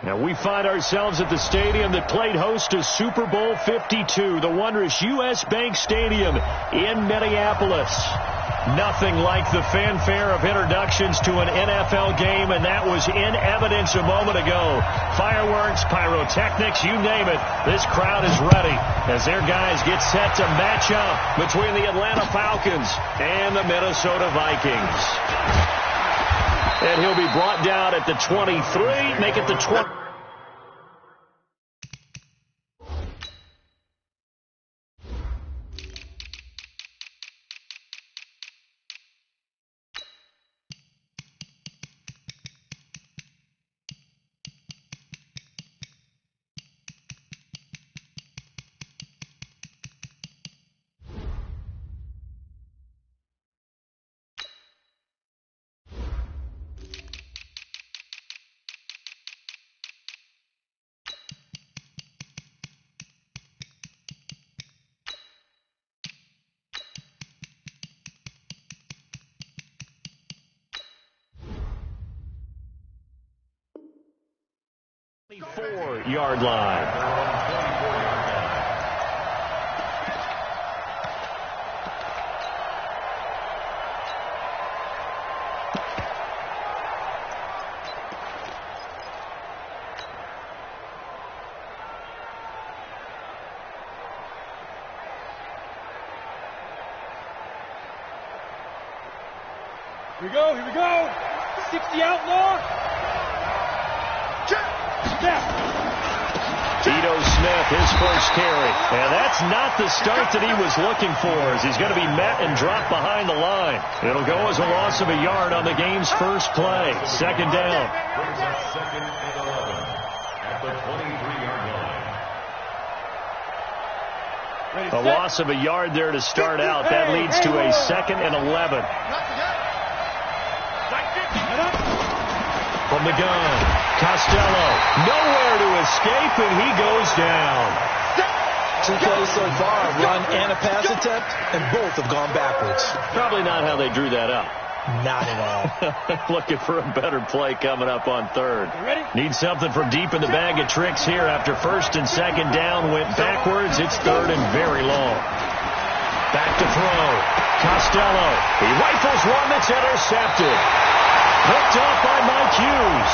Now we find ourselves at the stadium that played host to Super Bowl 52, the wondrous U.S. Bank Stadium in Minneapolis. Nothing like the fanfare of introductions to an NFL game, and that was in evidence a moment ago. Fireworks, pyrotechnics, you name it. This crowd is ready as their guys get set to match up between the Atlanta Falcons and the Minnesota Vikings. And he'll be brought down at the 23, make it the 20. Yard line. Here we go. 60 outlaw. Snap. Tito Smith, his first carry. And that's not the start that he was looking for, as he's going to be met and dropped behind the line. It'll go as a loss of a yard on the game's first play. Second down. Brings up 2nd and 11 at the 23-yard line. A loss of a yard there to start out. That leads to a 2nd and 11. From the gun, Costello, nowhere to escape, and he goes down. 2 plays so far, a run and a pass attempt, and both have gone backwards. Probably not how they drew that up. Not at all. Looking for a better play coming up on third. Need something from deep in the bag of tricks here after 1st and 2nd down went backwards. It's 3rd and very long. Back to throw. Costello. He rifles one that's intercepted. Picked off by Mike Hughes.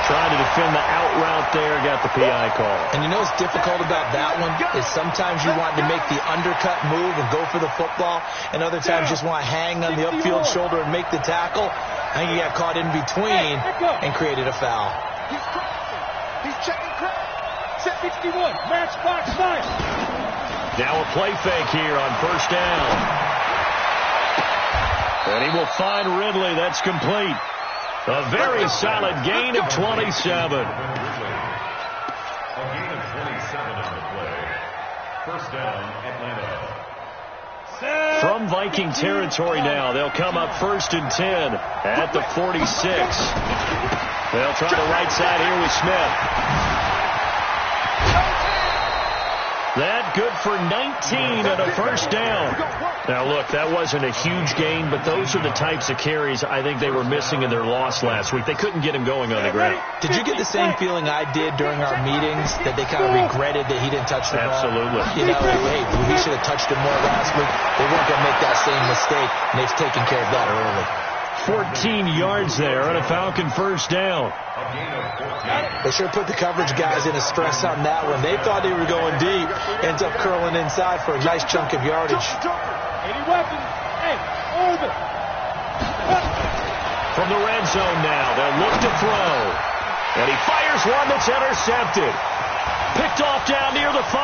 Trying to defend the out route there, got the PI call. And you know what's difficult about that one is sometimes you want to make the undercut move and go for the football, and other times just want to hang on the upfield shoulder and make the tackle. I think he got caught in between and created a foul. He's checking crack. Set 61. Matchbox 9. Now a play fake here on 1st down. And he will find Ridley. That's complete. A very solid gain of 27. A gain of 27 on the play. 1st down, Atlanta. From Viking territory now, they'll come up 1st and 10 at the 46. They'll try the right side here with Smith. That good for 19 and a 1st down. Now, look, that wasn't a huge gain, but those are the types of carries I think they were missing in their loss last week. They couldn't get him going on the ground. Did you get the same feeling I did during our meetings, that they kind of regretted that he didn't touch the ball? Absolutely. You know, hey, he should have touched it more last week. They weren't going to make that same mistake, and they've taken care of that early. 14 yards there on a Falcon 1st down. They sure put the coverage guys in a stress on that one. They thought they were going deep. Ends up curling inside for a nice chunk of yardage. Any weapons? Hey, over. From the red zone now, they'll look to throw. And he fires one that's intercepted. Picked off down near the 5.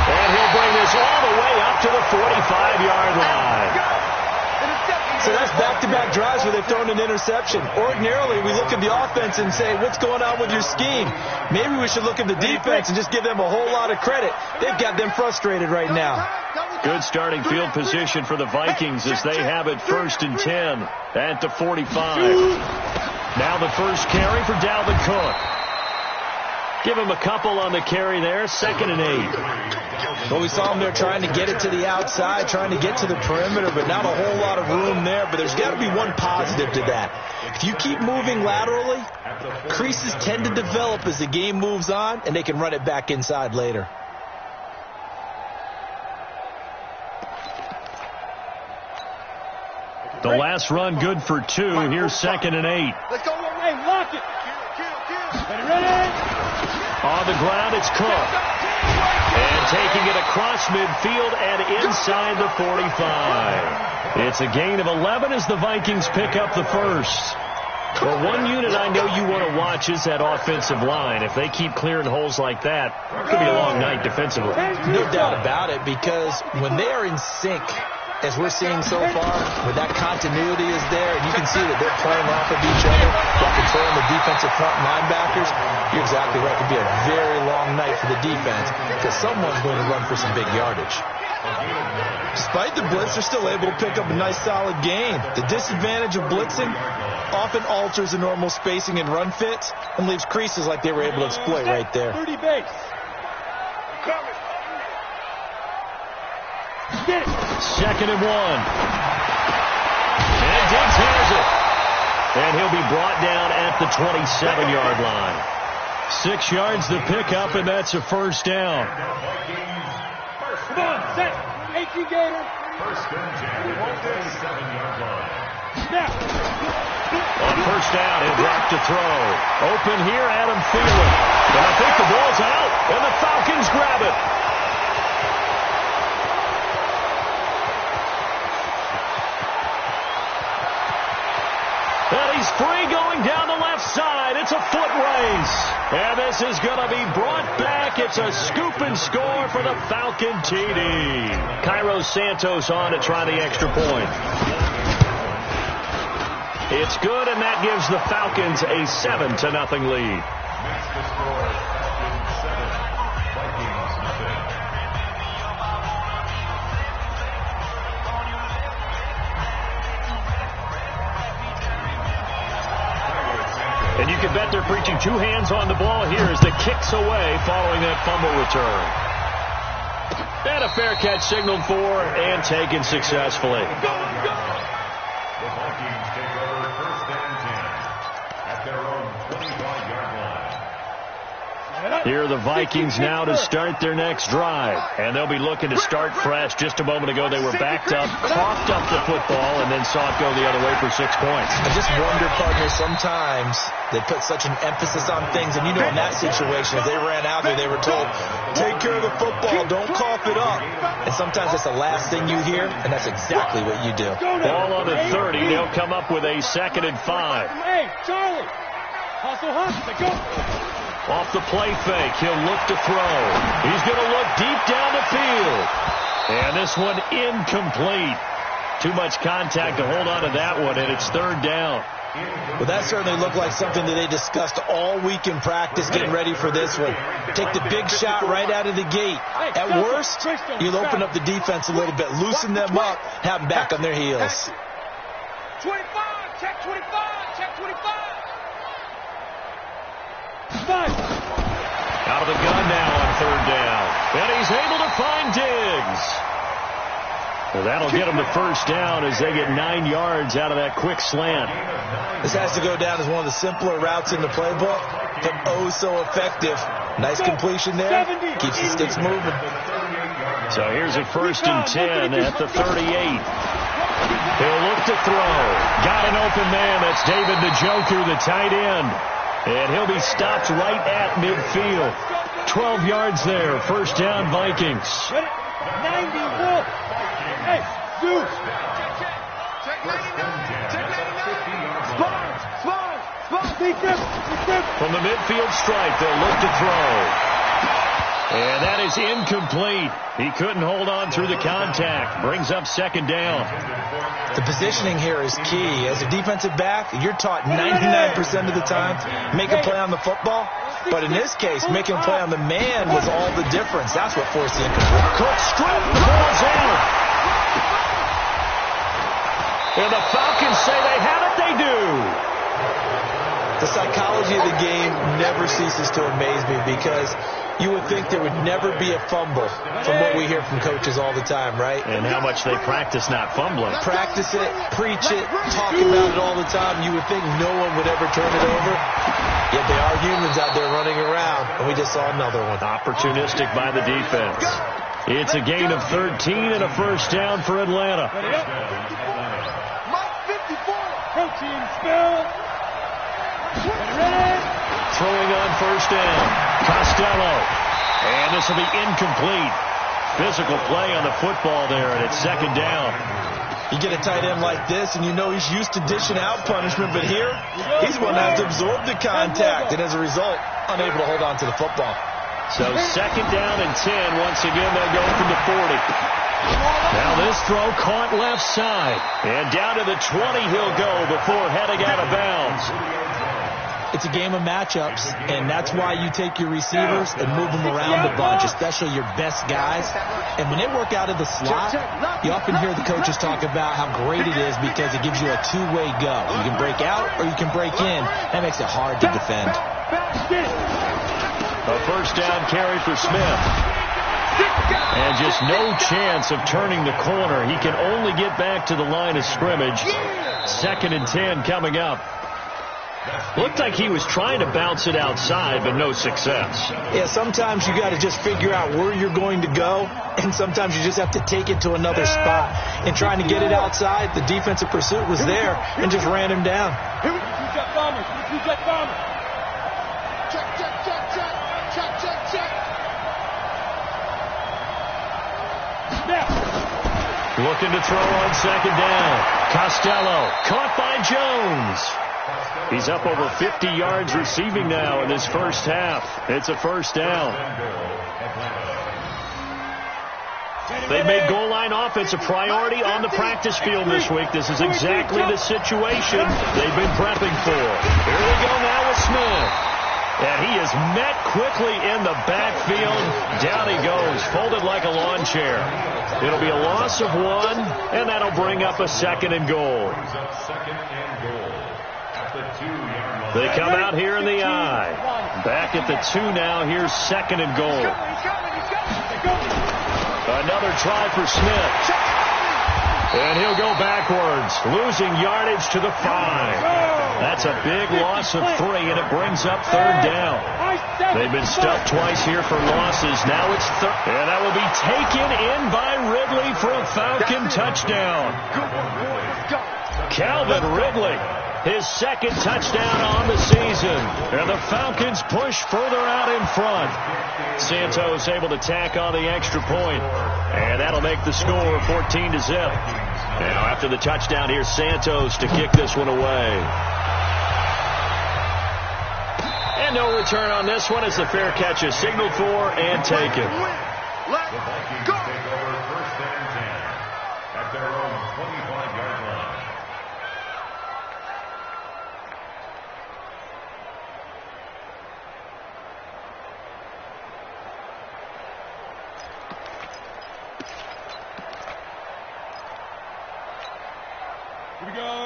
And he'll bring this all the way up to the 45-yard line. So that's back-to-back drives where they've thrown an interception. Ordinarily, we look at the offense and say, what's going on with your scheme? Maybe we should look at the defense and just give them a whole lot of credit. They've got them frustrated right now. Good starting field position for the Vikings as they have it 1st and 10 at the 45. Now the first carry for Dalvin Cook. Give him a couple on the carry there, 2nd and 8. Well, we saw him there trying to get it to the outside, trying to get to the perimeter, but not a whole lot of room there. But there's got to be one positive to that. If you keep moving laterally, creases tend to develop as the game moves on, and they can run it back inside later. The last run good for 2. Here's 2nd and 8. Let's go. Hey, lock it. Ready? On the ground, it's Cook. And taking it across midfield and inside the 45. It's a gain of 11 as the Vikings pick up the first. Well, one unit I know you want to watch is that offensive line. If they keep clearing holes like that, it could be a long night defensively. No doubt about it, because when they are in sync, as we're seeing so far, where that continuity is there, and you can see that they're playing off of each other while controlling the defensive front linebackers, you're exactly right. It could be a very long night for the defense because someone's going to run for some big yardage. Despite the blitz, they're still able to pick up a nice, solid gain. The disadvantage of blitzing often alters the normal spacing and run fits and leaves creases like they were able to exploit right there. 30 base. Get it. 2nd and 1. And Diggs has it. And he'll be brought down at the 27-yard line. 6 yards the pickup, and that's a first down. Come on, set. 18 gainer. First and 10, 27-yard line. Snap. On first down, he'll drop to throw. Open here, Adam Thielen. And I think the ball's out, and the Falcons grab it. And he's free going down the left side. It's a foot race. And this is going to be brought back. It's a scoop and score for the Falcon TD. Cairo Santos on to try the extra point. It's good, and that gives the Falcons a 7-0 lead. And you can bet they're preaching 2 hands on the ball here as the kick's away following that fumble return. And a fair catch signaled for and taken successfully. The Vikings take over first and 10 at their own 25-yard line. Here are the Vikings now to start their next drive. And they'll be looking to start fresh. Just a moment ago, they were backed up, coughed up the football, and then saw it go the other way for 6 points. I just wonder, partner, sometimes they put such an emphasis on things. And you know, in that situation, as they ran out there, they were told, take care of the football, don't cough it up. And sometimes that's the last thing you hear, and that's exactly what you do. Ball on the 30. They'll come up with a 2nd and 5. Hey, Charlie. Hustle, go. Off the play fake, he'll look to throw. He's going to look deep down the field. And this one incomplete. Too much contact to hold on to that one, and it's 3rd down. Well, that certainly looked like something that they discussed all week in practice getting ready for this one. Take the big shot right out of the gate. At worst, you'll open up the defense a little bit, loosen them up, have them back on their heels. 25, check 25, check 25. Out of the gun now on 3rd down. And he's able to find Diggs. Well, that'll get him the first down as they get 9 yards out of that quick slant. This has to go down as one of the simpler routes in the playbook, but oh so effective. Nice completion there. Keeps the sticks moving. So here's a 1st and 10 at the 38. He'll look to throw. Got an open man. That's David Njoku, the tight end. And he'll be stopped right at midfield. 12 yards there. First down, Vikings. 90, Wolf. Hey, Zeus. Spot. Defense. From the midfield stripe, they'll look to throw. And that is incomplete. He couldn't hold on through the contact. Brings up 2nd down. The positioning here is key. As a defensive back, you're taught 99% of the time, make a play on the football. But in this case, making a play on the man was all the difference. That's what forced the incomplete. Cook stripped, the ball's out. And the Falcons say they have it, they do. The psychology of the game never ceases to amaze me because you would think there would never be a fumble from what we hear from coaches all the time, right? And how much they practice not fumbling. Practice it, preach it, talk about it all the time. You would think no one would ever turn it over. Yet they are humans out there running around, and we just saw another one. Opportunistic by the defense. It's a gain of 13 and a first down for Atlanta. Protein spill. Throwing on first down. Costello. And this will be incomplete. Physical play on the football there, and it's second down. You get a tight end like this, and you know he's used to dishing out punishment, but here, he's going to have to absorb the contact, and as a result, unable to hold on to the football. So second down and 10. Once again, they'll go from the 40. Now this throw caught left side. And down to the 20 he'll go before heading out of bounds. It's a game of matchups, and that's why you take your receivers and move them around a bunch, especially your best guys. And when they work out of the slot, you often hear the coaches talk about how great it is because it gives you a two-way go. You can break out or you can break in. That makes it hard to defend. A first down carry for Smith. And just no chance of turning the corner. He can only get back to the line of scrimmage. Second and 10 coming up. Looked like he was trying to bounce it outside, but no success. Yeah, sometimes you got to just figure out where you're going to go, and sometimes you just have to take it to another spot. And trying to get it outside, the defensive pursuit was there and just ran him down. Here we go. Two-jet bombers. Two-jet bombers. Check, check, check, check. Check, check, check. Snap. Looking to throw on second down. Costello caught by Jones. He's up over 50 yards receiving now in this first half. It's a first down. They've made goal line offense a priority on the practice field this week. This is exactly the situation they've been prepping for. Here we go now with Smith. And he is met quickly in the backfield. Down he goes, folded like a lawn chair. It'll be a loss of 1, and that'll bring up a second and goal. They come out here in the I. Back at the 2 now. Here's second and goal. Another try for Smith. And he'll go backwards, losing yardage to the 5. That's a big loss of 3, and it brings up third down. They've been stuffed twice here for losses. Now it's third. And that will be taken in by Ridley for a Falcon touchdown. Calvin Ridley. His second touchdown on the season. And the Falcons push further out in front. Santos able to tack on the extra point. And that'll make the score 14-0. Now after the touchdown, here's Santos to kick this one away. And no return on this one as the fair catch is signaled for and taken. Let's go. Take over first and 10 at their own 25-yard line.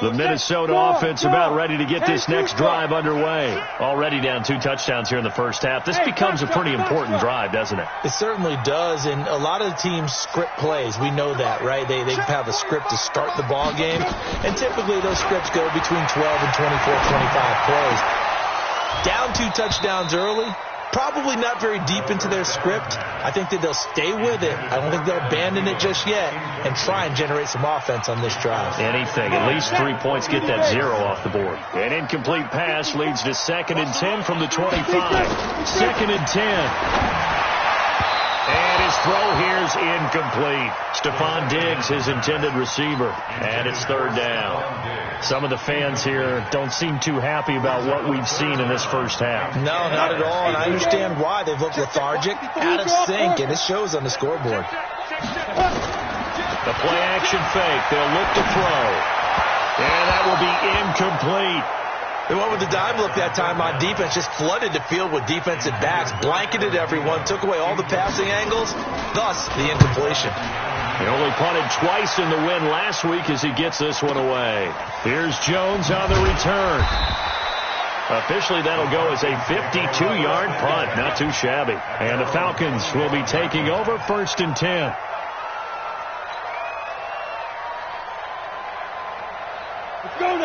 The Minnesota offense about ready to get this next drive underway. Already down 2 touchdowns here in the first half. This becomes a pretty important drive, doesn't it? It certainly does, and a lot of the teams script plays. We know that, right? They have a script to start the ball game, and typically those scripts go between 12 and 24, 25 plays. Down 2 touchdowns early, probably not very deep into their script. I think that they'll stay with it. I don't think they'll abandon it just yet and try and generate some offense on this drive. Anything. At least 3 points get that 0 off the board. An incomplete pass leads to second and 10 from the 25. Second and 10. And his throw here is incomplete. Stephon Diggs, his intended receiver. And it's third down. Some of the fans here don't seem too happy about what we've seen in this first half. No, not at all. And I understand why. They've looked lethargic, out of sync, and it shows on the scoreboard. The play action fake. They'll look to throw. And that will be incomplete. They went with the dime look that time on defense, just flooded the field with defensive backs, blanketed everyone, took away all the passing angles, thus the incompletion. He only punted twice in the win last week as he gets this one away. Here's Jones on the return. Officially, that'll go as a 52-yard punt. Not too shabby. And the Falcons will be taking over 1st and 10.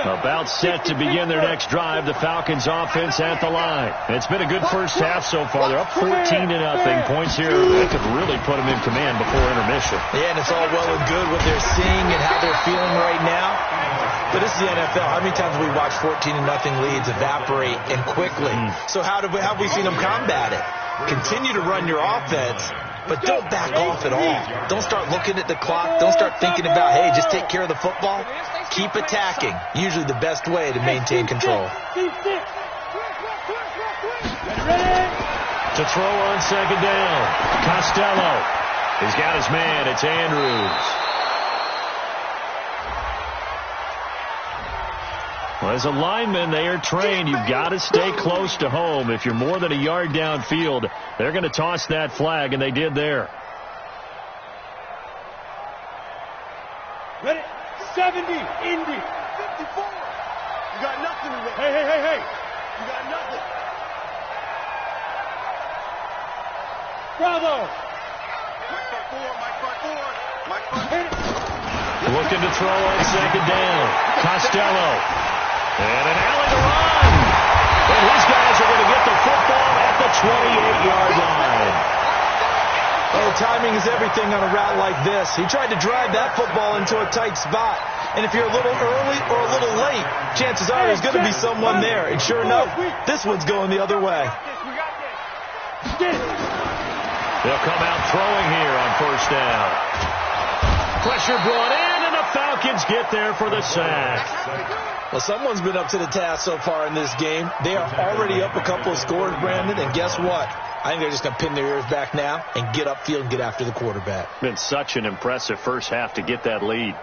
About set to begin their next drive. The Falcons offense at the line. It's been a good first half so far. They're up 14-0. Points here that could really put them in command before intermission. Yeah, and it's all well and good what they're seeing and how they're feeling right now. But this is the NFL. How many times have we watched 14-0 leads evaporate and quickly? So how have we seen them combat it? Continue to run your offense, but don't back off at all. Don't start looking at the clock. Don't start thinking about, hey, just take care of the football. Keep attacking. Usually the best way to maintain control. To throw on 2nd down. Costello. He's got his man. It's Andrews. Well, as a lineman, they are trained. You've got to stay close to home. If you're more than a yard downfield, they're going to toss that flag, and they did there. Ready? 70, Indy, 54. You got nothing to run. Hey. You got nothing. Bravo. Mike front four. Looking to throw on 2nd down. Costello. And an alley to run. And his guys are going to get the football at the 28-yard line. Oh, timing is everything on a route like this. He tried to drive that football into a tight spot. And if you're a little early or a little late, chances are there's going to be someone there. And sure enough, this one's going the other way. They'll come out throwing here on 1st down. Pressure brought in, and the Falcons get there for the sack. Well, someone's been up to the task so far in this game. They are already up a couple of scores, Brandon, and guess what? I think they're just going to pin their ears back now and get upfield and get after the quarterback. Been such an impressive first half to get that lead.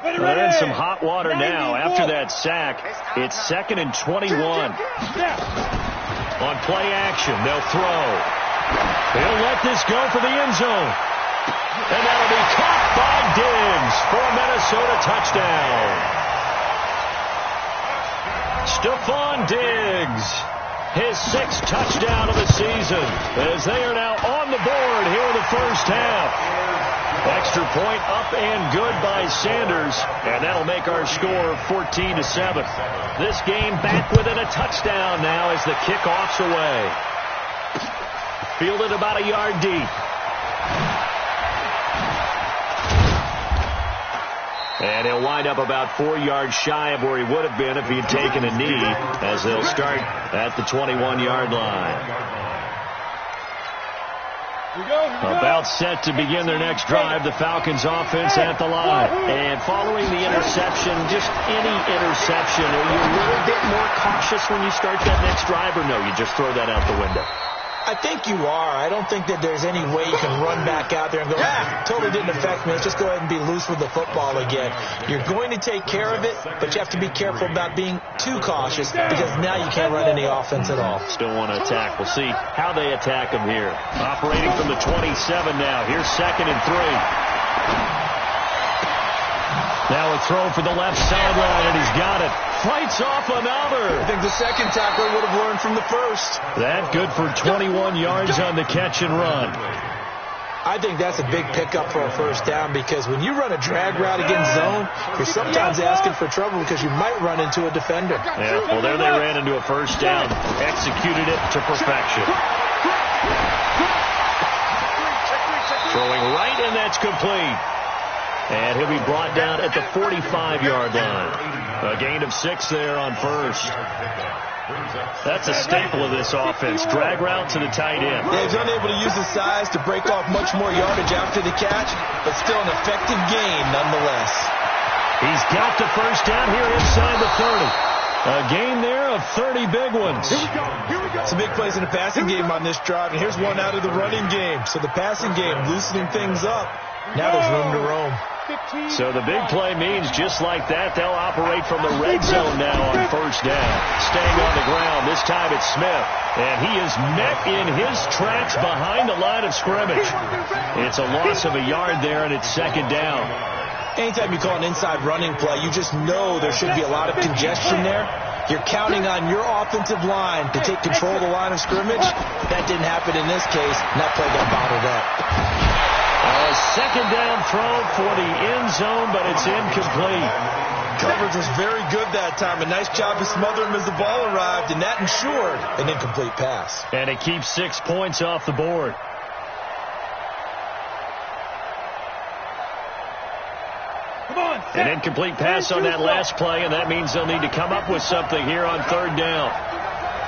They're in some hot water now. After that sack, it's 2nd and 21. On play action, they'll throw. He'll let this go for the end zone. And that'll be caught by Diggs for a Minnesota touchdown. Stephon Diggs, his 6th touchdown of the season, as they are now on the board here in the first half. Extra point up and good by Sanders, and that'll make our score 14-7. This game back within a touchdown now as the kickoff's away. Fielded about a yard deep. And he'll wind up about 4 yards shy of where he would have been if he had taken a knee, as they'll start at the 21-yard line. About set to begin their next drive, the Falcons offense at the line. And following the interception, just any interception, are you a little bit more cautious when you start that next drive, or no, you just throw that out the window? I think you are. I don't think that there's any way you can run back out there and go, totally didn't affect me. Let's just go ahead and be loose with the football again. You're going to take care of it, but you have to be careful about being too cautious because now you can't run any offense at all. Still want to attack. We'll see how they attack him here. Operating from the 27 now. Here's 2nd and 3. Now a throw for the left sideline, and he's got it. Fights off another. I think the second tackler would have learned from the first. That good for 21 yards on the catch and run. I think that's a big pickup for a first down because when you run a drag route against zone, you're sometimes asking for trouble because you might run into a defender. Yeah, well, there they ran into a first down. Executed it to perfection. Throwing right, and that's complete. And he'll be brought down at the 45-yard line. A gain of 6 there on first. That's a staple of this offense. Drag route to the tight end. Yeah, he's unable to use his size to break off much more yardage after the catch, but still an effective gain nonetheless. He's got the first down here inside the 30. A gain there of 30 big ones. Here we go. Some big plays in the passing game on this drive, and here's one out of the running game. So the passing game loosening things up. Now there's room to roam. So the big play means just like that, they'll operate from the red zone now on first down. Staying on the ground, this time it's Smith. And he is met in his tracks behind the line of scrimmage. It's a loss of a yard there, and it's 2nd down. Anytime you call an inside running play, you just know there should be a lot of congestion there. You're counting on your offensive line to take control of the line of scrimmage. That didn't happen in this case, and that play got bottled up. A second down throw for the end zone, but it's incomplete. Coverage was very good that time. A nice job to smother him as the ball arrived, and that ensured an incomplete pass. And it keeps 6 points off the board. An incomplete pass on that last play, and that means they'll need to come up with something here on third down.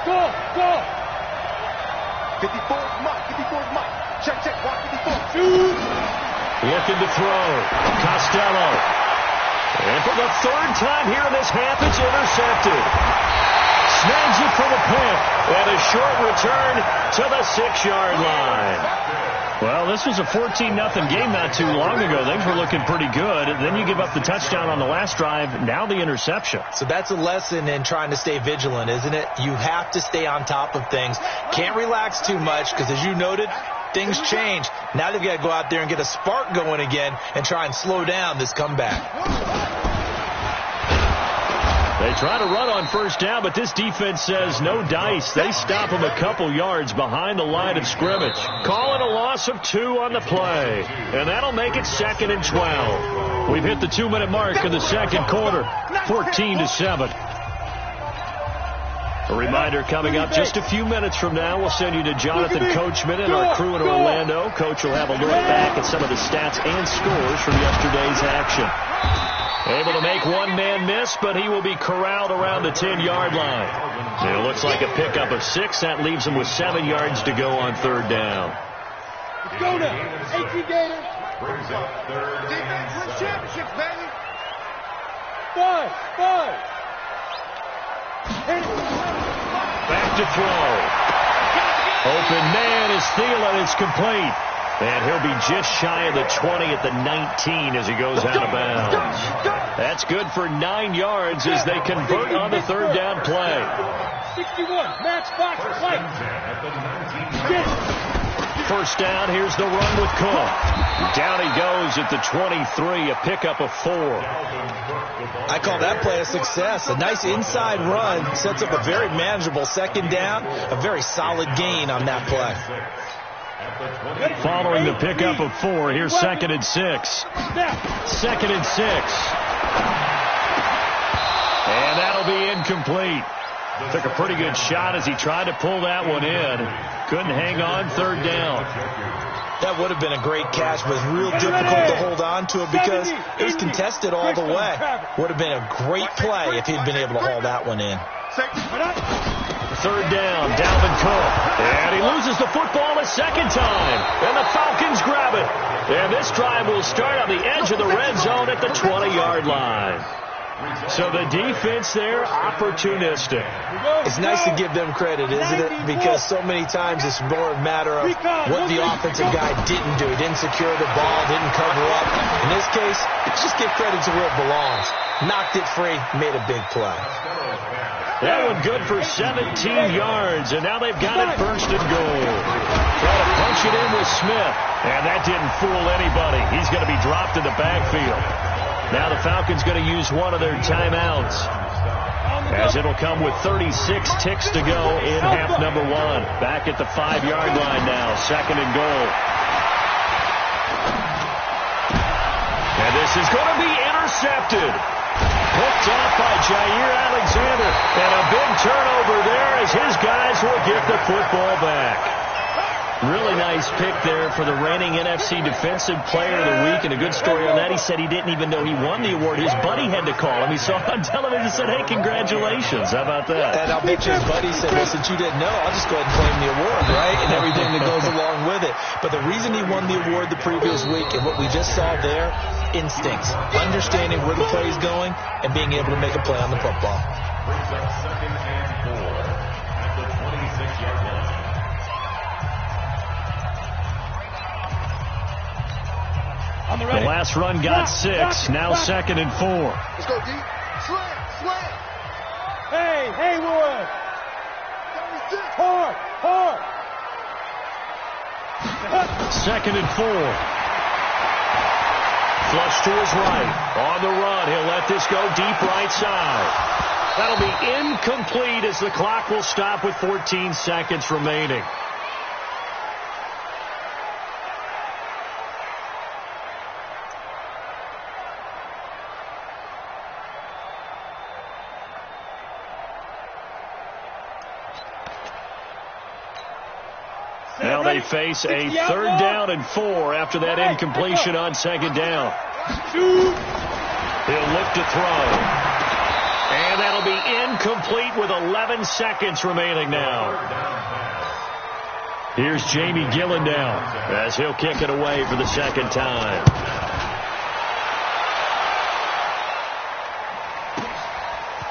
Go! 54 Mike. Check, block 54. Shoot! Looking to throw. Costello. And for the third time here in this half, it's intercepted. Snags it for the pick. And a short return to the 6-yard line. Well, this was a 14-0 game not too long ago. Things were looking pretty good. Then you give up the touchdown on the last drive. Now the interception. So that's a lesson in trying to stay vigilant, isn't it? You have to stay on top of things. Can't relax too much because, as you noted, things change. Now they've got to go out there and get a spark going again and try and slow down this comeback. They try to run on first down, but this defense says no dice. They stop them a couple yards behind the line of scrimmage. Calling a loss of 2 on the play. And that'll make it 2nd and 12. We've hit the 2-minute mark in the second quarter. 14-7. A reminder coming up just a few minutes from now. We'll send you to Jonathan Coachman and our crew in Orlando. Coach will have a look back at some of the stats and scores from yesterday's action. Able to make one man miss, but he will be corralled around the 10-yard line. It looks like a pickup of 6. That leaves him with 7 yards to go on third down. Let's go now. 18 Gators. Brings up third. Defense wins championships, baby. 5. Back to throw. Open man is Thielen. It's complete. And he'll be just shy of the 20 at the 19 as he goes out of bounds. That's good for 9 yards as they convert on the third down play. 61, match box, play. First down, here's the run with Cook. Down he goes at the 23, a pickup of 4. I call that play a success. A nice inside run sets up a very manageable second down, a very solid gain on that play. Following the pickup of 4, here's 2nd and 6. 2nd and 6. And that'll be incomplete. Took a pretty good shot as he tried to pull that one in. Couldn't hang on third down. That would have been a great catch, but it's real difficult to hold on to it because it was contested all the way. Would have been a great play if he'd been able to haul that one in. Third down, Dalvin Cook. And he loses the football a second time. And the Falcons grab it. And this drive will start on the edge of the red zone at the 20-yard line. So the defense there, opportunistic. It's nice to give them credit, isn't it? Because so many times it's more a matter of what the offensive guy didn't do. He didn't secure the ball, didn't cover up. In this case, just give credit to where it belongs. Knocked it free, made a big play. That one good for 17 yards, and now they've got it first and goal. Try to punch it in with Smith, and that didn't fool anybody. He's going to be dropped in the backfield. Now the Falcons going to use one of their timeouts, as it'll come with 36 ticks to go in half number 1. Back at the 5-yard line now, 2nd and goal. And this is going to be intercepted. Picked off by Jair Alexander. And a big turnover there as his guys will get the football back. Really nice pick there for the reigning NFC Defensive Player of the Week. And a good story on that. He said he didn't even know he won the award. His buddy had to call him. He saw it on television and said, hey, congratulations. How about that? And I'll bet you his buddy said, well, since you didn't know, I'll just go ahead and claim the award, right? And everything that goes along with it. But the reason he won the award the previous week and what we just saw there, instincts, understanding where the play is going, and being able to make a play on the football. Brings up 2nd and 4 at the 26-yard line. The last run got 6. Now 2nd and 4. Let's go, D. Slam. Hey, Haywood. Hard. 2nd and 4. Flush to his right. On the run, he'll let this go deep right side. That'll be incomplete as the clock will stop with 14 seconds remaining. Now they face a 3rd down and 4 after that incompletion on 2nd down. He'll look to throw. And that'll be incomplete with 11 seconds remaining now. Here's Jamie Gillendown as he'll kick it away for the 2nd time.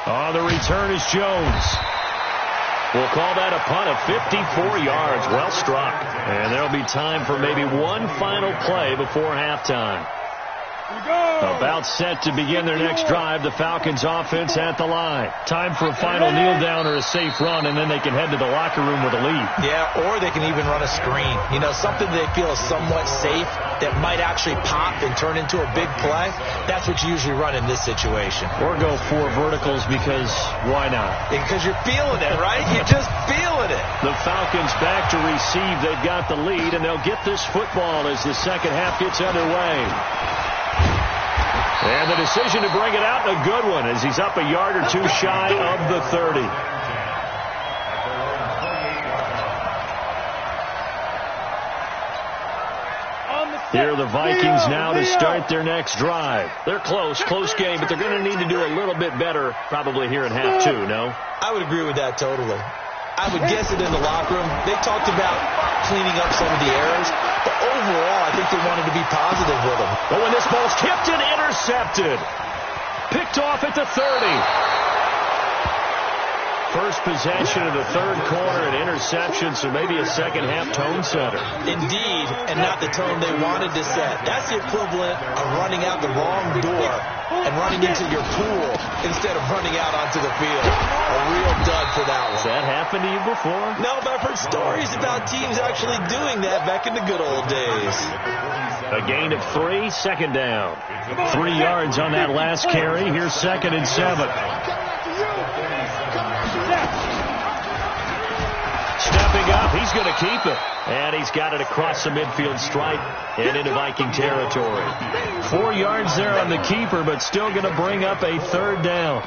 On the return is Jones. We'll call that a punt of 54 yards. Well struck. And there'll be time for maybe one final play before halftime. About set to begin their next drive. The Falcons offense at the line. Time for a final kneel down or a safe run, and then they can head to the locker room with a lead. Yeah, or they can even run a screen. You know, something they feel is somewhat safe that might actually pop and turn into a big play. That's what you usually run in this situation. Or go 4 verticals because why not? Because you're feeling it, right? You're just feeling it. The Falcons back to receive. They've got the lead, and they'll get this football as the second half gets underway. And the decision to bring it out, a good one, as he's up a yard or 2 shy of the 30. Here are the Vikings now to start their next drive. They're close game, but they're going to need to do a little bit better probably here in half 2, no? I would agree with that totally. I would guess it in the locker room. They talked about cleaning up some of the errors, but overall, I think they wanted to be positive with them. But when this ball's tipped and intercepted, picked off at the 30. First possession of the 3rd quarter, an interception, so maybe a second-half tone setter. Indeed, and not the tone they wanted to set. That's the equivalent of running out the wrong door and running into your pool instead of running out onto the field. A real dud for that one. Has that happened to you before? No, but I've heard stories about teams actually doing that back in the good old days. A gain of 3, 2nd down. 3 yards on that last carry. Here's 2nd and 7. Stepping up, he's going to keep it. And he's got it across the midfield stripe and into Viking territory. 4 yards there on the keeper, but still going to bring up a 3rd down.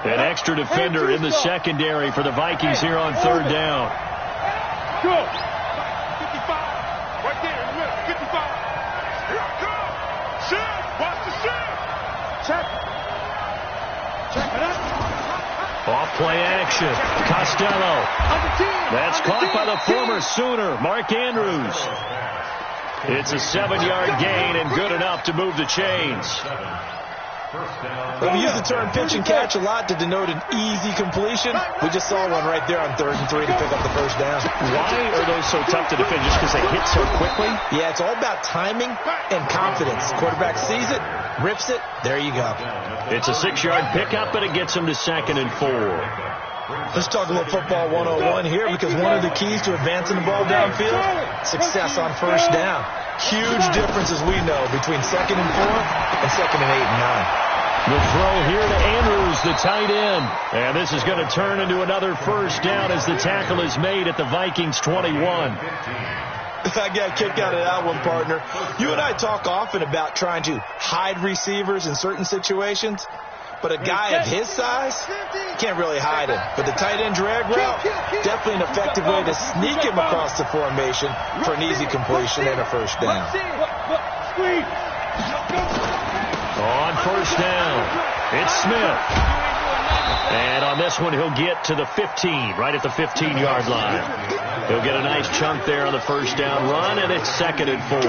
An extra defender in the secondary for the Vikings here on 3rd down. Go. 55. Right there in the middle. 55. Here I come. Shift. Watch the shift. Check it out. Off play action. Costello. That's caught by the former Sooner, Mark Andrews. It's a 7-yard gain and good enough to move the chains. We use the term pitch and catch a lot to denote an easy completion. We just saw one right there on 3rd and 3 to pick up the 1st down. Why are those so tough to defend? Just because they hit so quickly? Yeah, it's all about timing and confidence. Quarterback sees it, rips it, there you go. It's a 6-yard pickup, but it gets him to 2nd and 4. Let's talk a little football 101 here, because one of the keys to advancing the ball downfield, success on 1st down. Huge difference, as we know, between 2nd and 4 and 2nd and 8 and 9. The throw here to Andrews, the tight end. And this is going to turn into another 1st down as the tackle is made at the Vikings 21. I got a kick out of that one, partner. You and I talk often about trying to hide receivers in certain situations, but a guy of his size can't really hide him. But the tight end drag route, definitely an effective way to sneak him across the formation for an easy completion and a 1st down. On 1st down, it's Smith. And on this one, he'll get to the 15, right at the 15-yard line. He'll get a nice chunk there on the 1st down run, and it's 2nd and 4.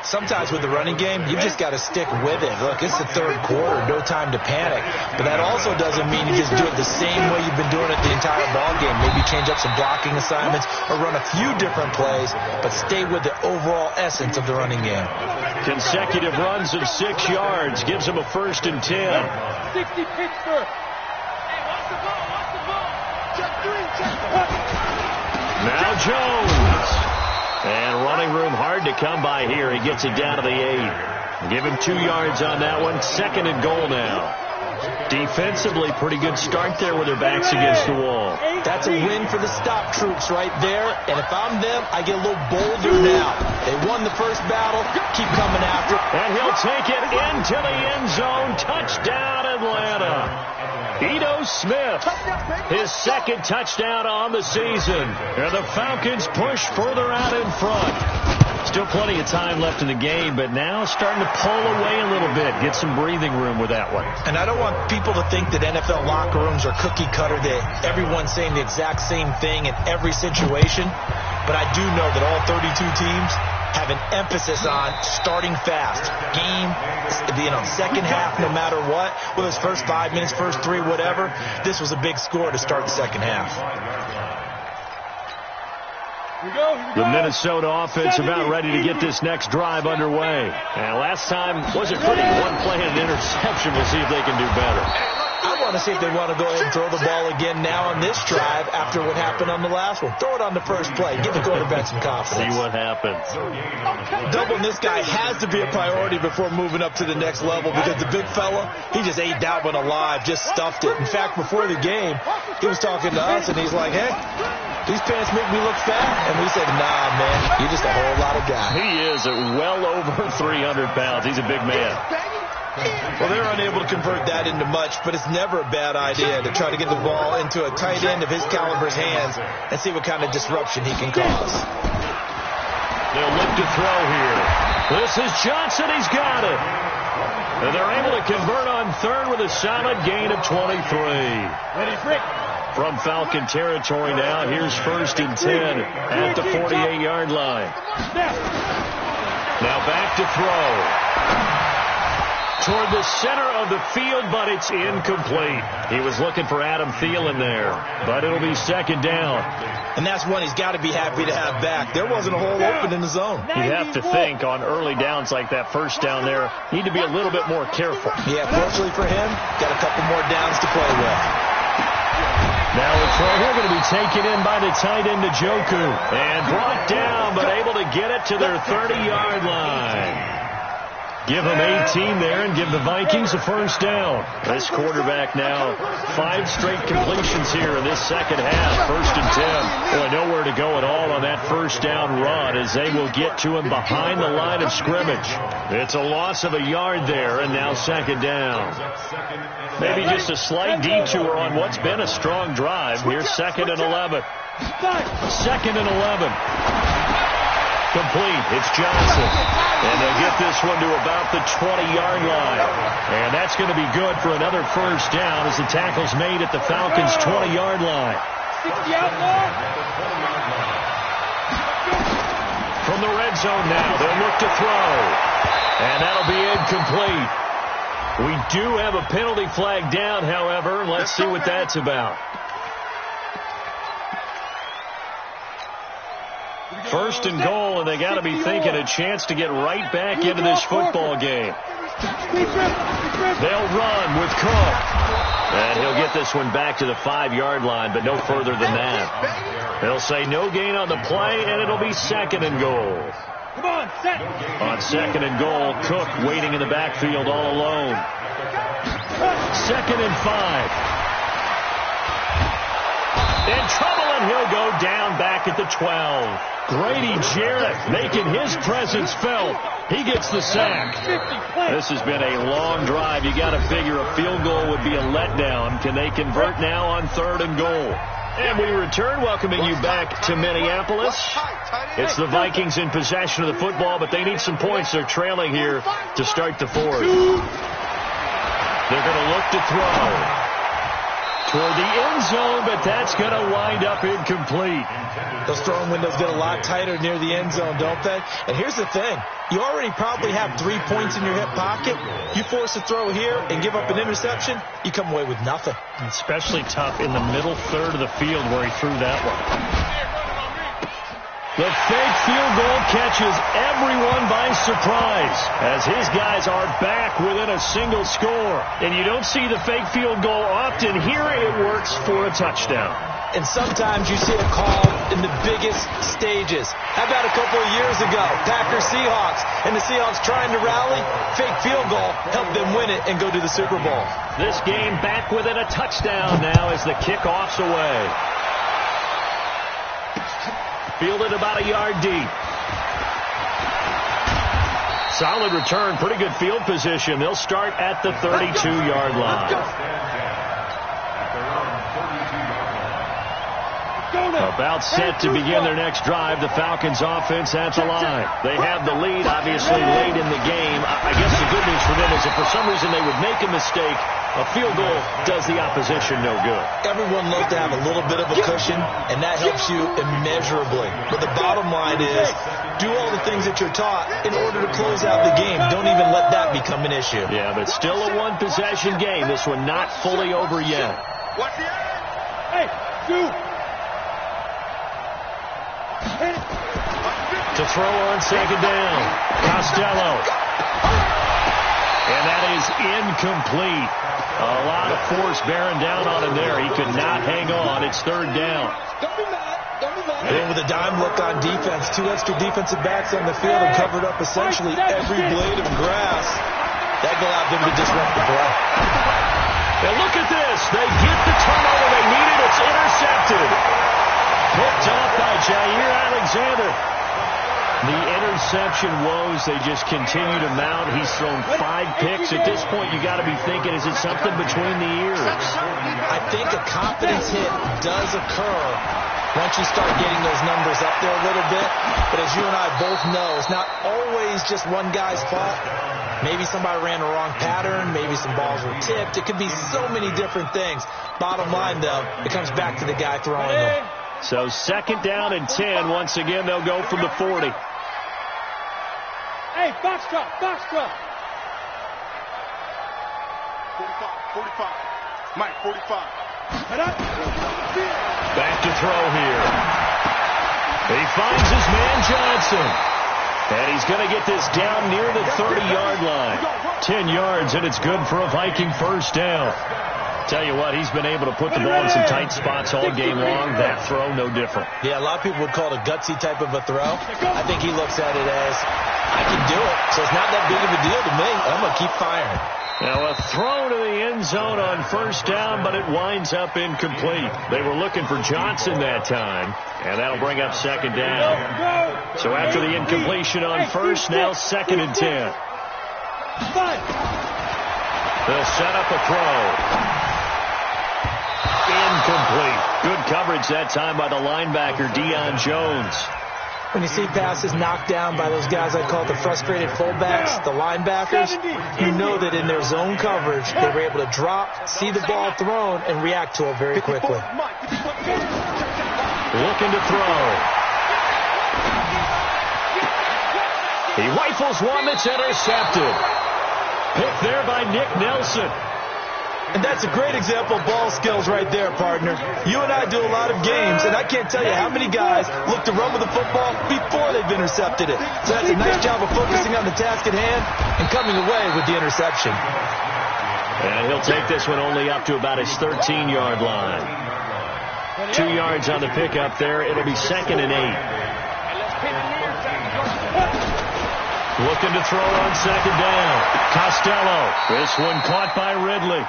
Sometimes with the running game, you've just got to stick with it. Look, it's the 3rd quarter, no time to panic. But that also doesn't mean you just do it the same way you've been doing it the entire ball game. Maybe change up some blocking assignments or run a few different plays, but stay with the overall essence of the running game. Consecutive runs of 6 yards gives him a 1st and 10. 60 Pittsburgh. Hey, watch the ball, watch the ball. Check 3, check 4. Now Jones. And running room hard to come by here. He gets it down to the 8. Give him 2 yards on that one. 2nd and goal now. Defensively, pretty good start there with their backs against the wall. That's a win for the stop troops right there. And if I'm them, I get a little bolder now. They won the first battle. Keep coming after. And he'll take it into the end zone. Touchdown, Atlanta. Ito Smith, his 2nd touchdown on the season. And the Falcons push further out in front. Still plenty of time left in the game, but now starting to pull away a little bit. Get some breathing room with that one. And I don't want people to think that NFL locker rooms are cookie cutter, that everyone's saying the exact same thing in every situation. But I do know that all 32 teams have an emphasis on starting fast. Game, second half, no matter what. Whether it's first 5 minutes, first 3, whatever. This was a big score to start the second half. The Minnesota offense about ready to get this next drive underway. And last time wasn't pretty. One play and an interception. We'll see if they can do better. I want to see if they want to go ahead and throw the ball again now on this drive after what happened on the last one. Throw it on the first play. Give the quarterback some confidence. See what happens. Doubling this guy has to be a priority before moving up to the next level, because the big fella, he just ate that one alive, just stuffed it. In fact, before the game, he was talking to us, and he's like, hey, these pants make me look fat. And we said, nah, man, you're just a whole lot of guy. He is well over 300 pounds. He's a big man. Well, they're unable to convert that into much, but it's never a bad idea to try to get the ball into a tight end of his caliber's hands and see what kind of disruption he can cause. They'll look to throw here. This is Johnson. He's got it. And they're able to convert on 3rd with a solid gain of 23. From Falcon territory now, here's 1st and 10 at the 48-yard line. Now back to throw. Toward the center of the field, but it's incomplete. He was looking for Adam Thielen there, but it'll be 2nd down. And that's one he's got to be happy to have back. There wasn't a hole open in the zone. You have to think on early downs like that first down there, need to be a little bit more careful. Yeah, fortunately for him, got a couple more downs to play with. Now the throw here going to be taken in by the tight end Njoku. And brought down, but able to get it to their 30-yard line. Give them 18 there and give the Vikings a 1st down. This quarterback now 5 straight completions here in this second half. 1st and 10. Boy, nowhere to go at all on that 1st down run as they will get to him behind the line of scrimmage. It's a loss of a yard there, and now 2nd down. Maybe just a slight detour on what's been a strong drive. Here's 2nd and 11. 2nd and 11. Complete. It's Johnson. And they'll get this one to about the 20-yard line. And that's going to be good for another 1st down as the tackle's made at the Falcons' 20-yard line. From the red zone now, they'll look to throw. And that'll be incomplete. We do have a penalty flag down, however. Let's see what that's about. 1st and goal, and they got to be thinking a chance to get right back into this football game. They'll run with Cook. And he'll get this one back to the 5-yard line, but no further than that. They'll say no gain on the play, and it'll be 2nd and goal. On 2nd and goal, Cook waiting in the backfield all alone. 2nd and 5. In trouble, and he'll go down back at the 12. Grady Jarrett making his presence felt. He gets the sack. This has been a long drive. You got to figure a field goal would be a letdown. Can they convert now on 3rd and goal? And we return, welcoming you back to Minneapolis. It's the Vikings in possession of the football, but they need some points. They're trailing here to start the 4th. They're going to look to throw toward the end zone, but that's going to wind up incomplete. Those throwing windows get a lot tighter near the end zone, don't they? And here's the thing. You already probably have 3 points in your hip pocket. You force a throw here and give up an interception, you come away with nothing. Especially tough in the middle 3rd of the field where he threw that one. The fake field goal catches everyone by surprise as his guys are back within a single score. And you don't see the fake field goal often. Here it works for a touchdown. and sometimes you see it called in the biggest stages. How about a couple of years ago, Packers-Seahawks, and the Seahawks trying to rally, fake field goal, help them win it and go to the Super Bowl. This game back within a touchdown now as the kickoff's away. Fielded about a yard deep. Solid return, pretty good field position. They'll start at the 32-yard line. About set to begin their next drive. The Falcons offense at the line. They have the lead, obviously, late in the game. I guess the good news for them is if for some reason they would make a mistake, a field goal does the opposition no good. Everyone loves to have a little bit of a cushion, and that helps you immeasurably. But the bottom line is, do all the things that you're taught in order to close out the game. Don't even let that become an issue. Yeah, but still a one-possession game. This one not fully over yet. Hey, dude. To throw on second down. Costello. And that is incomplete. A lot of force bearing down on him there. He could not hang on. It's third down. And with a dime look on defense, 2 extra defensive backs on the field and covered up essentially every blade of grass. That allowed them to disrupt the play. And look at this. They get the turnover they needed. It's intercepted. Picked off by Jair Alexander. The interception woes, they just continue to mount. He's thrown 5 picks. At this point, you got to be thinking, is it something between the ears? I think a confidence hit does occur once you start getting those numbers up there a little bit. But as you and I both know, it's not always just one guy's fault. Maybe somebody ran the wrong pattern. Maybe some balls were tipped. It could be so many different things. Bottom line, though, it comes back to the guy throwing them. So second down and 10. Once again, they'll go from the 40. Hey, box drop. 45. Mike, 45. Back to throw here. He finds his man Johnson. And he's going to get this down near the 30-yard line. 10 yards, and it's good for a Viking first down. Tell you what, he's been able to put the ball in some tight spots all game long. That throw, no different. Yeah, a lot of people would call it a gutsy type of a throw. I think he looks at it as, I can do it, so it's not that big of a deal to me. I'm going to keep firing. Now a throw to the end zone on first down, but it winds up incomplete. They were looking for Johnson that time, and that'll bring up second down. So after the incompletion on first, now second and 10. They'll set up a throw. Incomplete. Good coverage that time by the linebacker, Deion Jones. When you see passes knocked down by those guys I call the frustrated fullbacks, the linebackers, you know that in their zone coverage, they were able to drop, see the ball thrown, and react to it very quickly. Looking to throw. He rifles one that's intercepted. Picked there by Nick Nelson. And that's a great example of ball skills right there, partner. You and I do a lot of games, and I can't tell you how many guys look to run with the football before they've intercepted it. So that's a nice job of focusing on the task at hand and coming away with the interception. And he'll take this one only up to about his 13-yard line. 2 yards on the pickup there. It'll be second and 8. Looking to throw on second down. Costello. This one caught by Ridley.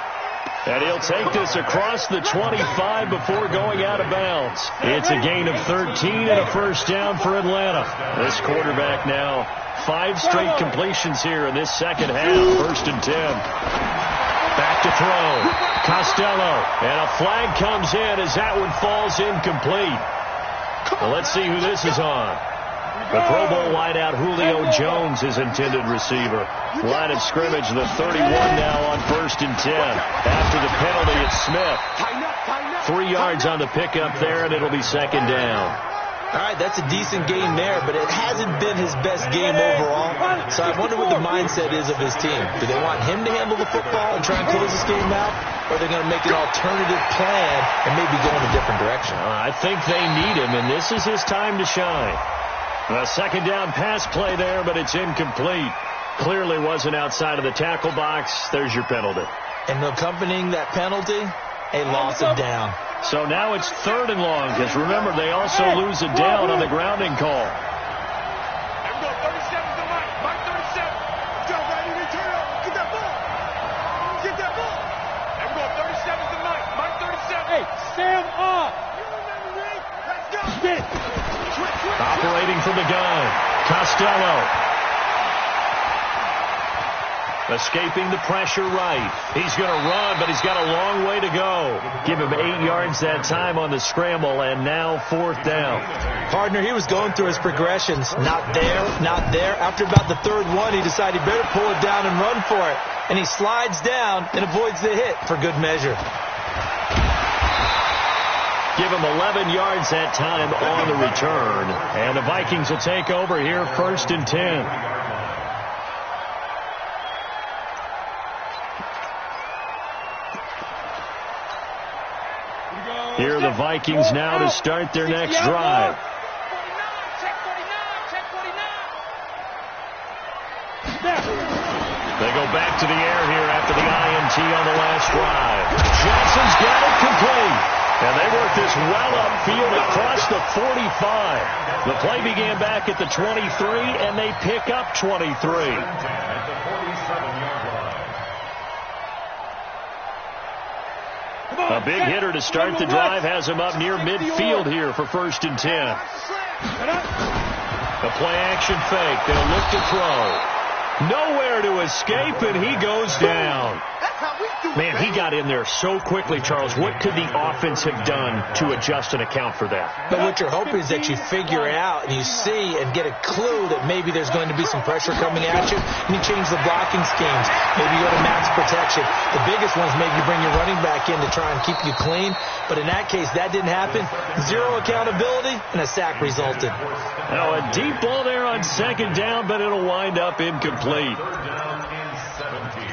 And he'll take this across the 25 before going out of bounds. It's a gain of 13 and a first down for Atlanta. This quarterback now 5 straight completions here in this second half. First and 10. Back to throw. Costello. And a flag comes in as that one falls incomplete. Well, let's see who this is on. The Pro Bowl wideout Julio Jones is intended receiver. Line of scrimmage, the 31 now on first and 10. After the penalty, it's Smith. 3 yards on the pickup there, and it'll be second down. All right, that's a decent game there, but it hasn't been his best game overall. So I wonder what the mindset is of his team. Do they want him to handle the football and try and close this game out? Or are they going to make an alternative plan and maybe go in a different direction? I think they need him, and this is his time to shine. A second down pass play there, but it's incomplete. Clearly wasn't outside of the tackle box. There's your penalty. And accompanying that penalty, a loss of down. So now it's 3rd and long, because remember, they also lose a down on the grounding call. Operating from the gun, Costello. Escaping the pressure right. He's going to run, but he's got a long way to go. Give him 8 yards that time on the scramble, and now 4th down. Partner, he was going through his progressions. Not there, not there. After about the 3rd one, he decided he better pull it down and run for it. And he slides down and avoids the hit for good measure. Give him 11 yards that time on the return. And the Vikings will take over here, 1st and 10. Here are the Vikings now to start their next drive. They go back to the air here after the INT on the last drive. Johnson's got it complete. And they work this well upfield across the 45. The play began back at the 23, and they pick up 23. At the 47-yard line. A big hitter to start the drive has him up near midfield here for 1st and 10. The play action fake. They'll look to throw. Nowhere to escape, and he goes down. Man, he got in there so quickly, Charles. What could the offense have done to adjust and account for that? But what you're hoping is that you figure out and you see and get a clue that maybe there's going to be some pressure coming at you, and you change the blocking schemes. Maybe you go to max protection. The biggest one is maybe you bring your running back in to try and keep you clean. But in that case, that didn't happen. 0 accountability, and a sack resulted. Now, a deep ball there on 2nd down, but it'll wind up incomplete. 3rd down and 17.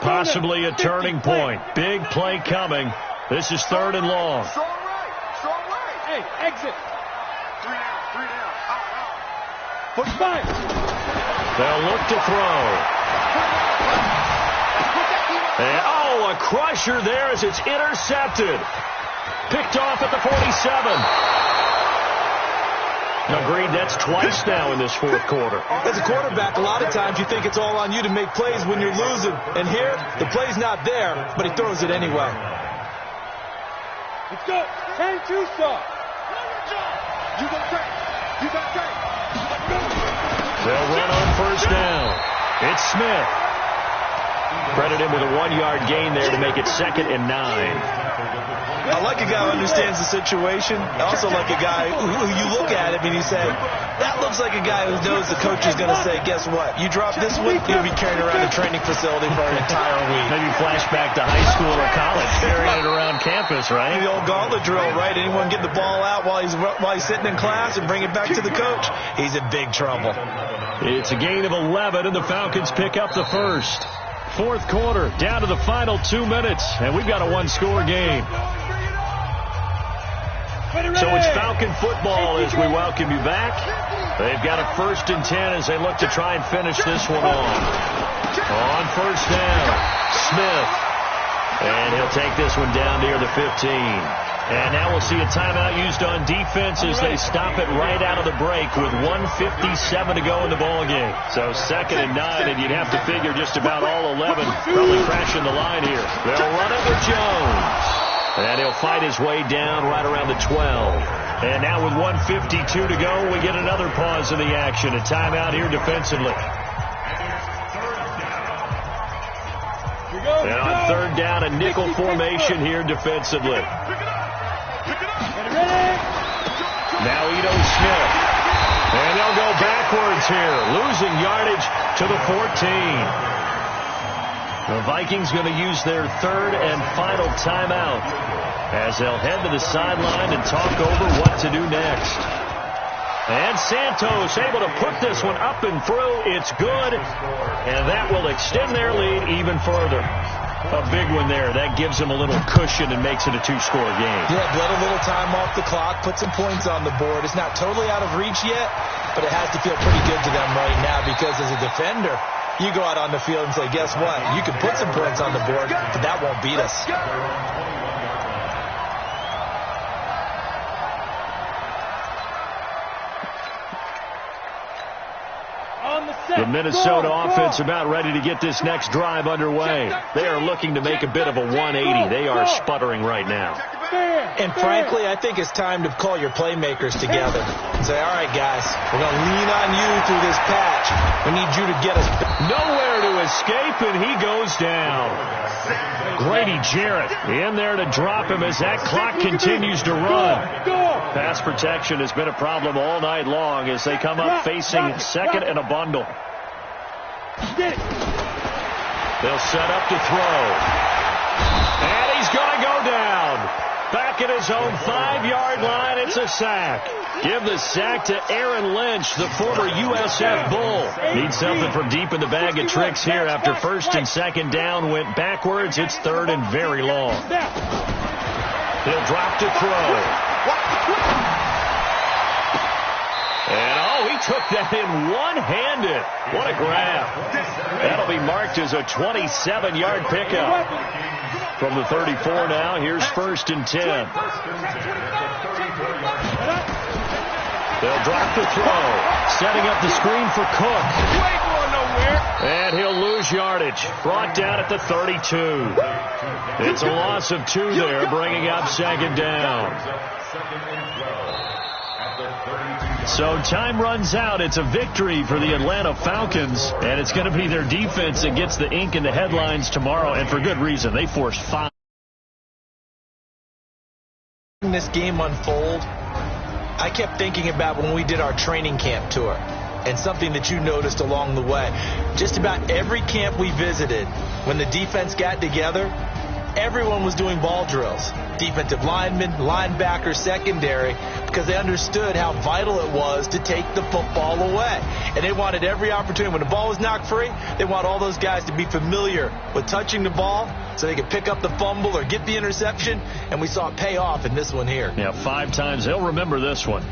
Possibly a turning point. Big play coming. This is 3rd and long. Strong right. Hey, exit. 3 down. Out. Push back. They'll look to throw. And, a crusher there as it's intercepted. Picked off at the 47. Agreed, that's twice now in this 4th quarter. As a quarterback, a lot of times you think it's all on you to make plays when you're losing. And here, the play's not there, but he throws it anyway. Let's go. 10-2 stop. You got take. They'll run on 1st down. It's Smith. Credit him with a 1-yard gain there to make it 2nd and 9. I like a guy who understands the situation. I also like a guy who you look at him and you say, that looks like a guy who knows the coach is going to say, guess what? You drop this one, he'll be carrying around the training facility for an entire week. Maybe flashback to high school or college, carrying it around campus, right? The old gauntlet drill, right? Anyone get the ball out while he's sitting in class and bring it back to the coach? He's in big trouble. It's a gain of 11, and the Falcons pick up the 1st. 4th quarter, down to the final 2 minutes, and we've got a 1-score game. So it's Falcon football as we welcome you back. They've got a 1st and 10 as they look to try and finish this one off. On 1st down, Smith. And he'll take this one down near the 15. And now we'll see a timeout used on defense as they stop it right out of the break with 1:57 to go in the ball game. So 2nd and 9, and you'd have to figure just about all 11 probably crashing the line here. They'll run it with Jones. And he'll fight his way down right around the 12. And now with 1:52 to go, we get another pause in the action. A timeout here defensively. And on 3rd down, a nickel formation here defensively. Now Ito Smith. And they'll go backwards here, losing yardage to the 14. The Vikings going to use their 3rd and final timeout as they'll head to the sideline and talk over what to do next. And Santos able to put this one up and through. It's good, and that will extend their lead even further. A big one there. That gives them a little cushion and makes it a 2-score game. Yeah, let a little time off the clock, put some points on the board. It's not totally out of reach yet, but it has to feel pretty good to them right now because as a defender, You go out on the field and say, guess what? You can put some points on the board, but that won't beat us. The Minnesota offense about ready to get this next drive underway. They are looking to make a bit of a 180. They are sputtering right now. And frankly, I think it's time to call your playmakers together and say, all right, guys, we're going to lean on you through this patch. We need you to get us nowhere to escape, and he goes down. Grady Jarrett in there to drop him as that clock continues to run. Pass protection has been a problem all night long as they come up facing second and a bundle. They'll set up to throw. And he's going to go down. Back at his own 5-yard line, it's a sack. Give the sack to Aaron Lynch, the former USF Bull. Needs something from deep in the bag of tricks here after first and second down went backwards. It's third and very long. He'll drop to throw. And, he took that in one-handed. What a grab. That'll be marked as a 27-yard pickup. From the 34 now, here's first and 10. They'll drop the throw. Setting up the screen for Cook. And he'll lose yardage. Brought down at the 32. It's a loss of 2 there, bringing up second down. So time runs out. It's a victory for the Atlanta Falcons, and it's going to be their defense that gets the ink in the headlines tomorrow, and for good reason. They forced 5. This game unfold, I kept thinking about when we did our training camp tour, and something that you noticed along the way. Just about every camp we visited, when the defense got together, everyone was doing ball drills. Defensive linemen, linebackers, secondary, because they understood how vital it was to take the football away. And they wanted every opportunity. When the ball was knocked free, they want all those guys to be familiar with touching the ball so they could pick up the fumble or get the interception. And we saw it pay off in this one here. Yeah, 5 times. They'll remember this one.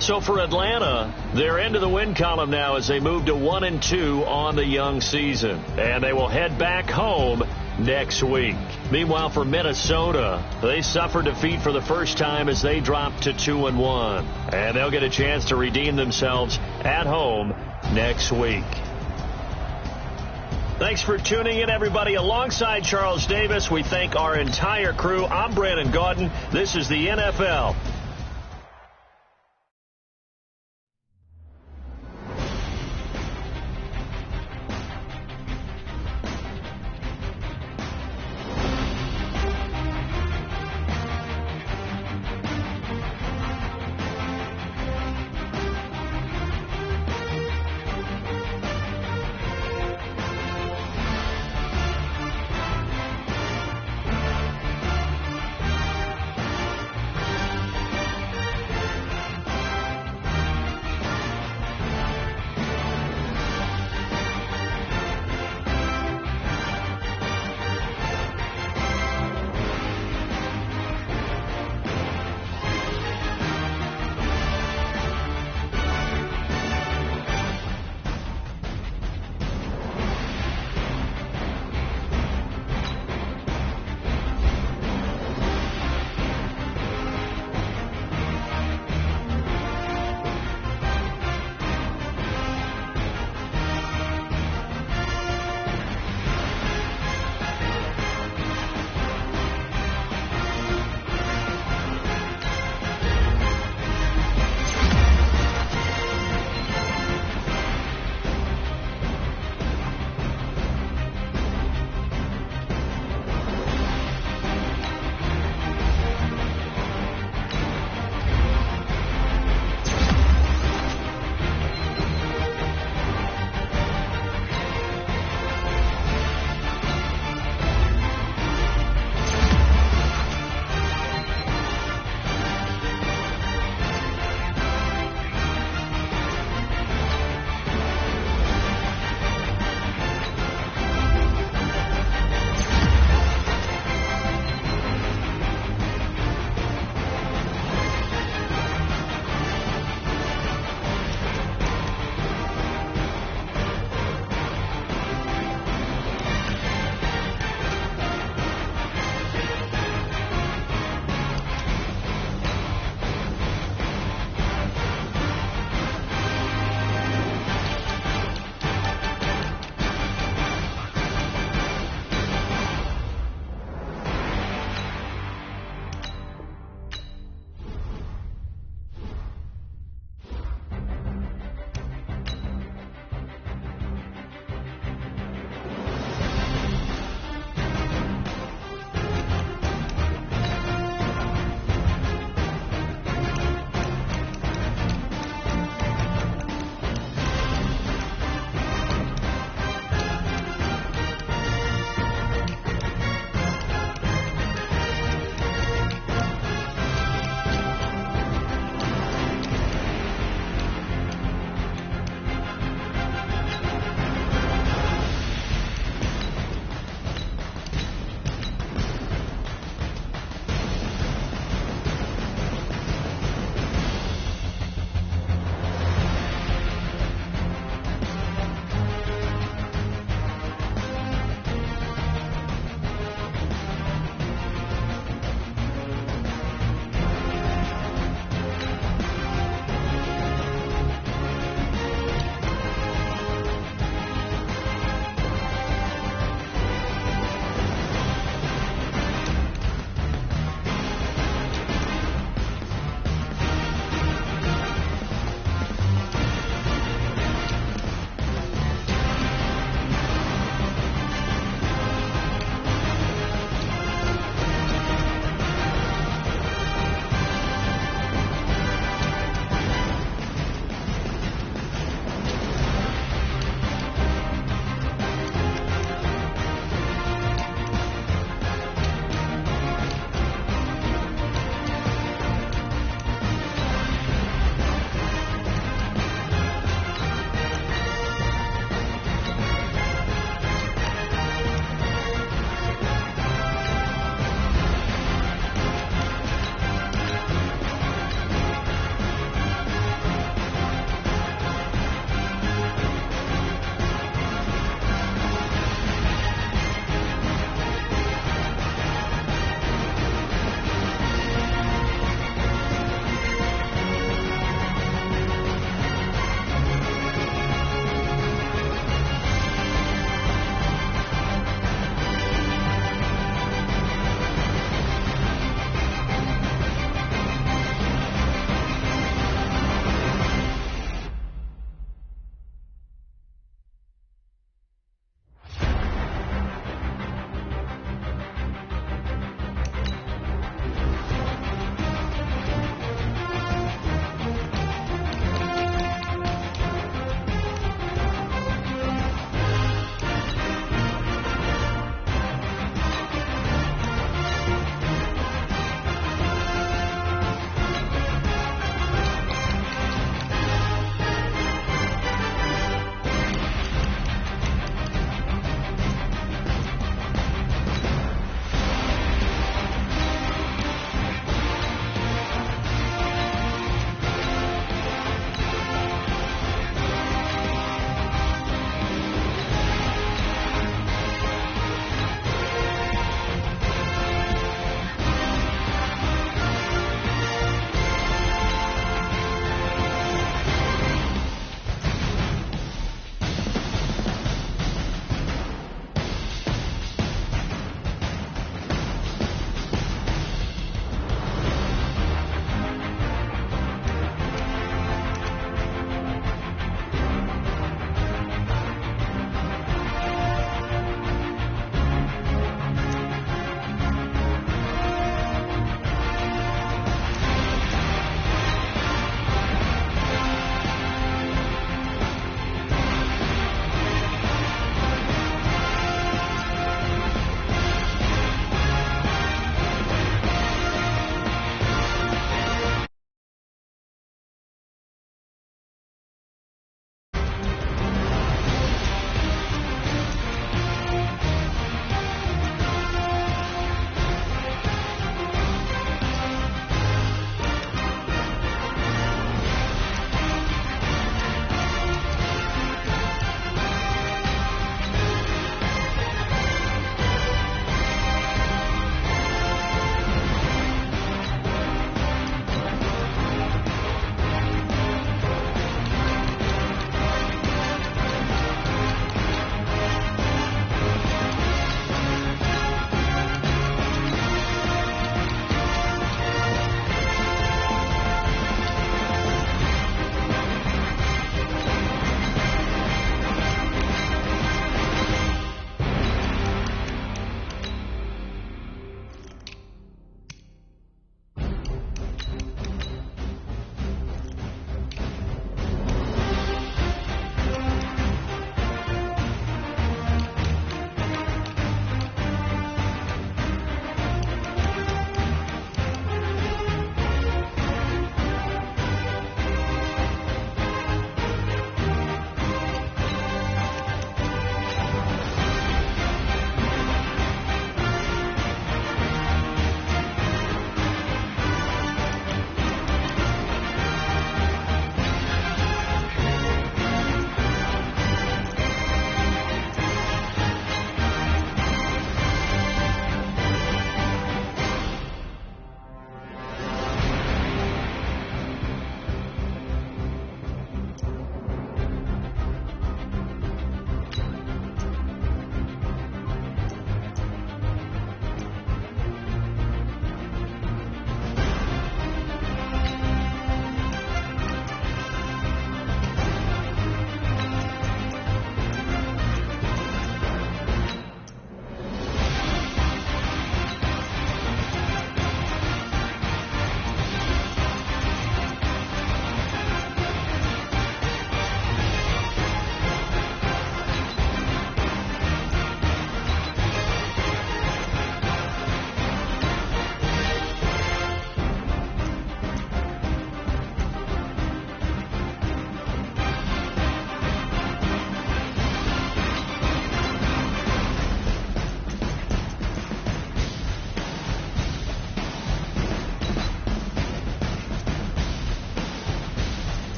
So for Atlanta, they're into the win column now as they move to 1-2 on the young season. And they will head back home next week. Meanwhile, for Minnesota, they suffered defeat for the first time as they dropped to 2-1. And they'll get a chance to redeem themselves at home next week. Thanks for tuning in, everybody. Alongside Charles Davis, we thank our entire crew. I'm Brandon Gaudin. This is the NFL